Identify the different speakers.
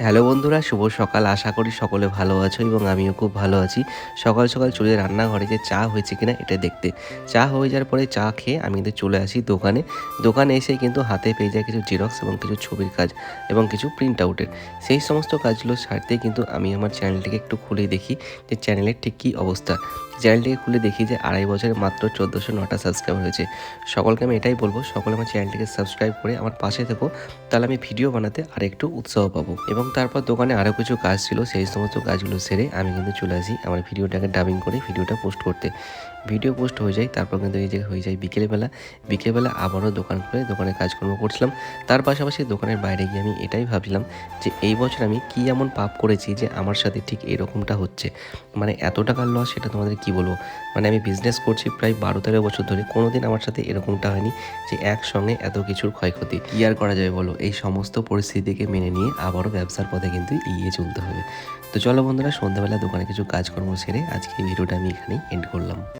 Speaker 1: Hello বন্ধুরা, শুভ সকাল। আশা করি সকলে ভালো আছো এবং আমিও খুব ভালো আছি। সকাল সকাল চলে রান্নাঘরে যে চা হয়েছে কিনা এটা দেখতে। চা হয়ে যাওয়ার পরে চা খেয়ে আমি কিন্তু চলে আসি দোকানে। দোকানে এসে কিন্তু হাতে পেয়ে যায় কিছু জেরক্স এবং কিছু ছবির কাজ এবং কিছু প্রিন্ট আউটের। সেই সমস্ত কাজগুলো সারতেই কিন্তু আমি আমার চ্যানেলটিকে একটু খুলেই দেখি যে চ্যানেলের ঠিক কী অবস্থা। চ্যানেলটিকে খুলে দেখি যে 2.5 বছরে মাত্র 1409টা সাবস্ক্রাইবার হয়েছে। সকলকে আমি এটাই বলবো, সকলে আমার চ্যানেলটিকে সাবস্ক্রাইব করে আমার পাশে থেকো, তাহলে আমি ভিডিও বানাতে আরেকটু উৎসাহ পাবো। এবং তারপর দোকানে আরও কিছু কাজ ছিল, সেই সমস্ত কাজগুলো সেরে আমি কিন্তু চলে আসি আমার ভিডিওটাকে ডাবিং করে ভিডিওটা পোস্ট করতে। ভিডিও পোস্ট হয়ে যায়, তারপর কিন্তু এই যে হয়ে যায় বিকেলবেলা আবারও দোকান খুলে দোকানে কাজকর্ম করছিলাম। তার পাশাপাশি দোকানের বাইরে গিয়ে আমি এটাই ভাবছিলাম যে এই বছর আমি কী এমন পাপ করেছি যে আমার সাথে ঠিক এরকমটা হচ্ছে। মানে এত টাকার লস, সেটা তোমাদের কী বলবো। মানে আমি বিজনেস করছি প্রায় 12-13 বছর ধরে, কোনো দিন আমার সাথে এরকমটা হয়নি যে একসঙ্গে এত কিছুর ক্ষয়ক্ষতি। কী আর করা যাবে বলো, এই সমস্ত পরিস্থিতিকে মেনে নিয়ে আবারও ব্যবসার পথে কিন্তু এগিয়ে চলতে হবে। তো চলো বন্ধুরা, সন্ধ্যাবেলা দোকানে কিছু কাজকর্ম সেরে আজকে এই ভিডিওটা আমি এখানেই এন্ড করলাম।